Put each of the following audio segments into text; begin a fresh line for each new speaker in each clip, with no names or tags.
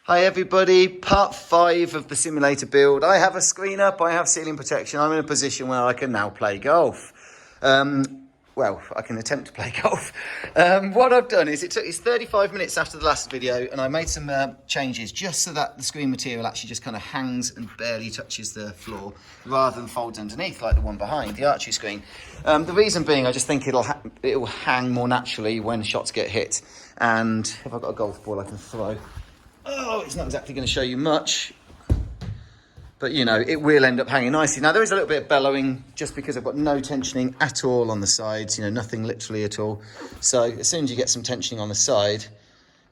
Hi everybody, part 5 of the simulator build. I have a screen up, I have ceiling protection. I'm in a position where I can now play golf. Well, I can attempt to play golf. What I've done is it's 35 minutes after the last video, and I made some changes just so that the screen material actually just kind of hangs and barely touches the floor rather than folds underneath like the one behind, the archery screen. The reason being, I just think it'll hang more naturally when shots get hit. And if I've got a golf ball I can throw. Oh, it's not exactly going to show you much, but you know, it will end up hanging nicely. Now there is a little bit of bellowing just because I've got no tensioning at all on the sides, you know, nothing literally at all. So as soon as you get some tensioning on the side,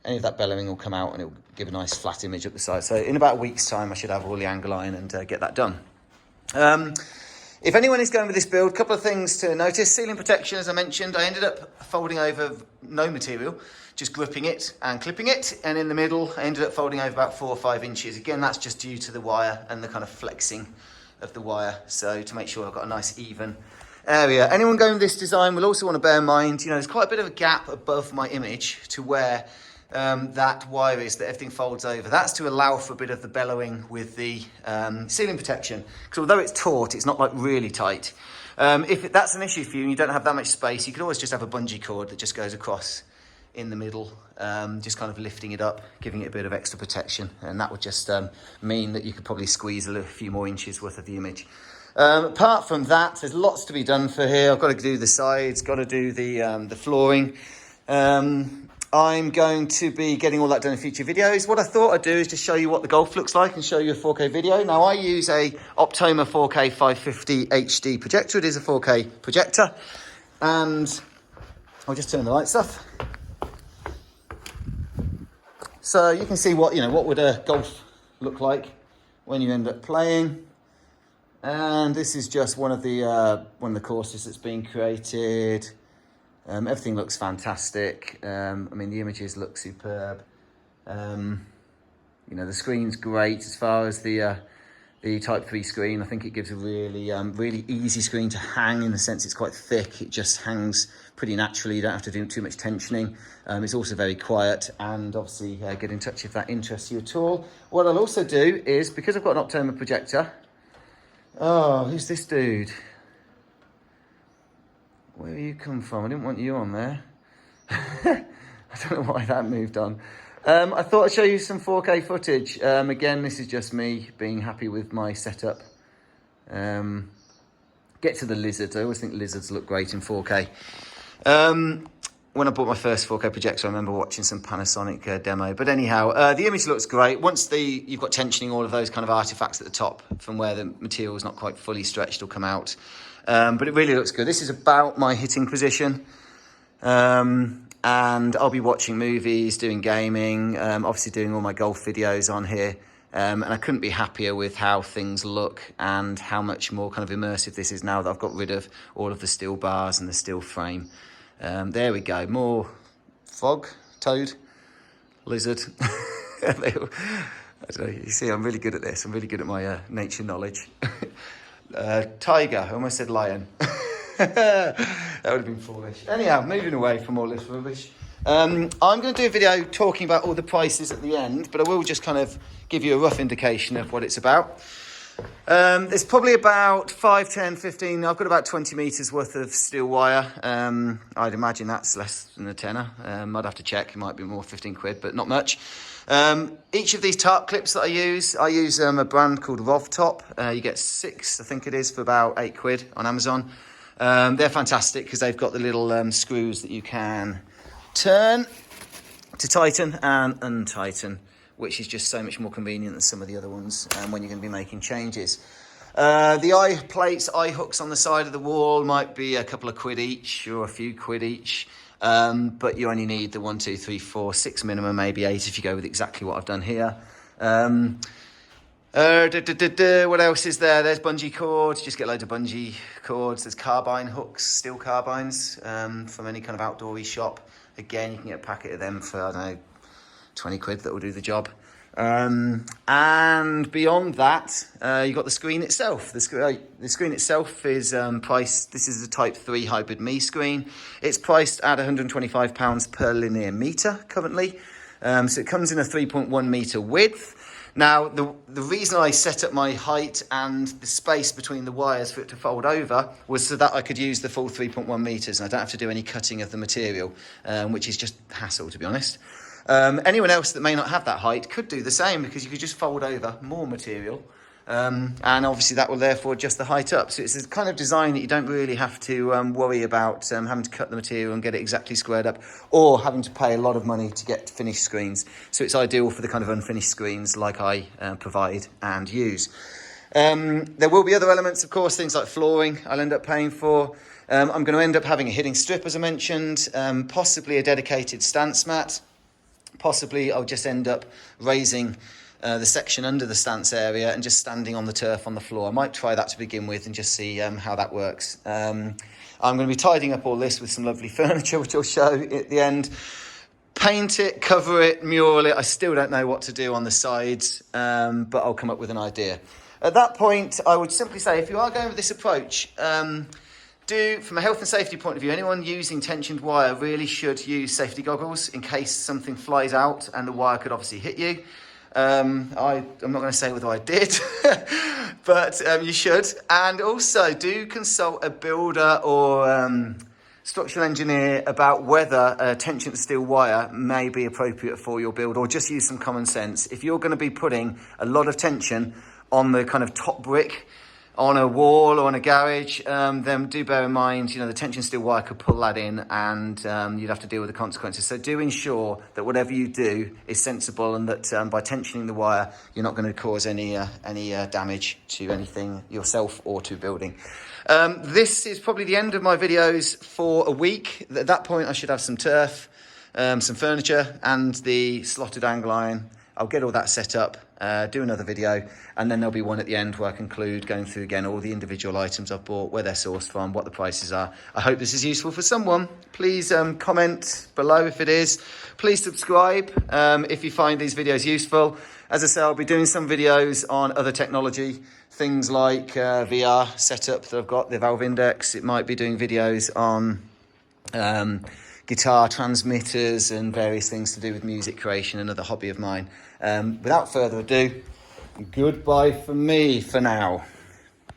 any of that bellowing will come out and it will give a nice flat image up the side. So in about a week's time, I should have all the angle iron and get that done. If anyone is going with this build, a couple of things to notice. Ceiling protection, as I mentioned, I ended up folding over no material, just gripping it and clipping it. And in the middle, I ended up folding over about 4 or 5 inches. Again, that's just due to the wire and the kind of flexing of the wire. So to make sure I've got a nice even area. Anyone going with this design will also want to bear in mind, you know, there's quite a bit of a gap above my image to where that wire is, that everything folds over. That's to allow for a bit of the bellowing with the ceiling protection, because although it's taut, it's not like really tight. If that's an issue for you and you don't have that much space, you could always just have a bungee cord that just goes across in the middle, just kind of lifting it up, giving it a bit of extra protection, and that would just mean that you could probably squeeze a few more inches worth of the image. Apart from that, there's lots to be done for here. I've got to do the sides, got to do the flooring. I'm going to be getting all that done in future videos. What I thought I'd do is just show you what the golf looks like and show you a 4K video. Now, I use a Optoma 4K 550 HD projector. It is a 4K projector. And I'll just turn the lights off. So you can see what would a golf look like when you end up playing. And this is just one of the courses that's been created. Everything looks fantastic. I mean, the images look superb. You know, the screen's great as far as the Type 3 screen. I think it gives a really easy screen to hang, in the sense it's quite thick. It just hangs pretty naturally. You don't have to do too much tensioning. It's also very quiet, and obviously get in touch if that interests you at all. What I'll also do is, because I've got an Optoma projector. Oh, who's this dude? Where you come from? I didn't want you on there. I don't know why that moved on. I thought I'd show you some 4K footage. Again, this is just me being happy with my setup. Get to the lizards. I always think lizards look great in 4K. When I bought my first 4K projector, I remember watching some Panasonic demo. But anyhow, the image looks great. Once you've got tensioning, all of those kind of artifacts at the top from where the material is not quite fully stretched will come out. But it really looks good. This is about my hitting position. And I'll be watching movies, doing gaming, obviously doing all my golf videos on here. And I couldn't be happier with how things look and how much more kind of immersive this is now that I've got rid of all of the steel bars and the steel frame. There we go. More frog, toad, lizard. I don't know, you see, I'm really good at this. I'm really good at my nature knowledge. Tiger, I almost said lion. That would have been foolish. Anyhow, moving away from all this rubbish. I'm going to do a video talking about all the prices at the end, but I will just kind of give you a rough indication of what it's about. There's probably about 5, 10, 15, I've got about 20 metres worth of steel wire. I'd imagine that's less than a tenner. I'd have to check, it might be more, 15 quid, but not much. Each of these tarp clips that I use a brand called RovTop. You get 6, I think it is, for about 8 quid on Amazon. They're fantastic because they've got the little screws that you can turn to tighten and untighten, which is just so much more convenient than some of the other ones when you're going to be making changes. The eye plates, eye hooks on the side of the wall might be a couple of quid each or a few quid each. But you only need the 1, 2, 3, 4, 6 minimum, maybe 8 if you go with exactly what I've done here. What else is there? There's bungee cords. Just get loads of bungee cords. There's carbine hooks, steel carbines from any kind of outdoorsy shop. Again, you can get a packet of them for, I don't know, 20 quid that will do the job. And beyond that, you've got the screen itself. The screen itself is priced, this is a Type 3 Hybrid Me screen. It's priced at £125 per linear metre currently. So it comes in a 3.1 metre width. Now, the reason I set up my height and the space between the wires for it to fold over was so that I could use the full 3.1 metres and I don't have to do any cutting of the material, which is just hassle, to be honest. Anyone else that may not have that height could do the same, because you could just fold over more material. And obviously that will therefore adjust the height up. So it's a kind of design that you don't really have to worry about having to cut the material and get it exactly squared up, or having to pay a lot of money to get finished screens. So it's ideal for the kind of unfinished screens like I provide and use. There will be other elements, of course, things like flooring I'll end up paying for. I'm going to end up having a hitting strip, as I mentioned, possibly a dedicated stance mat. Possibly I'll just end up raising the section under the stance area and just standing on the turf on the floor. I might try that to begin with and just see how that works. I'm going to be tidying up all this with some lovely furniture, which I'll show at the end. Paint it, cover it, mural it. I still don't know what to do on the sides, but I'll come up with an idea. At that point, I would simply say, if you are going with this approach, from a health and safety point of view, anyone using tensioned wire really should use safety goggles in case something flies out and the wire could obviously hit you. I'm not going to say whether I did, but you should. And also do consult a builder or structural engineer about whether tension steel wire may be appropriate for your build, or just use some common sense. If you're going to be putting a lot of tension on the kind of top brick on a wall or in a garage, then do bear in mind, the tension steel wire could pull that in, and you'd have to deal with the consequences. So do ensure that whatever you do is sensible, and that by tensioning the wire, you're not going to cause any damage to anything yourself or to building. This is probably the end of my videos for a week. At that point, I should have some turf, some furniture, and the slotted angle iron. I'll get all that set up, do another video, and then there'll be one at the end where I conclude going through again all the individual items I've bought, where they're sourced from, what the prices are. I hope this is useful for someone. Please comment below if it is. Please subscribe if you find these videos useful. As I say, I'll be doing some videos on other technology, things like VR setup that I've got, the Valve Index. It might be doing videos on guitar transmitters and various things to do with music creation, another hobby of mine. Without further ado, goodbye from me for now.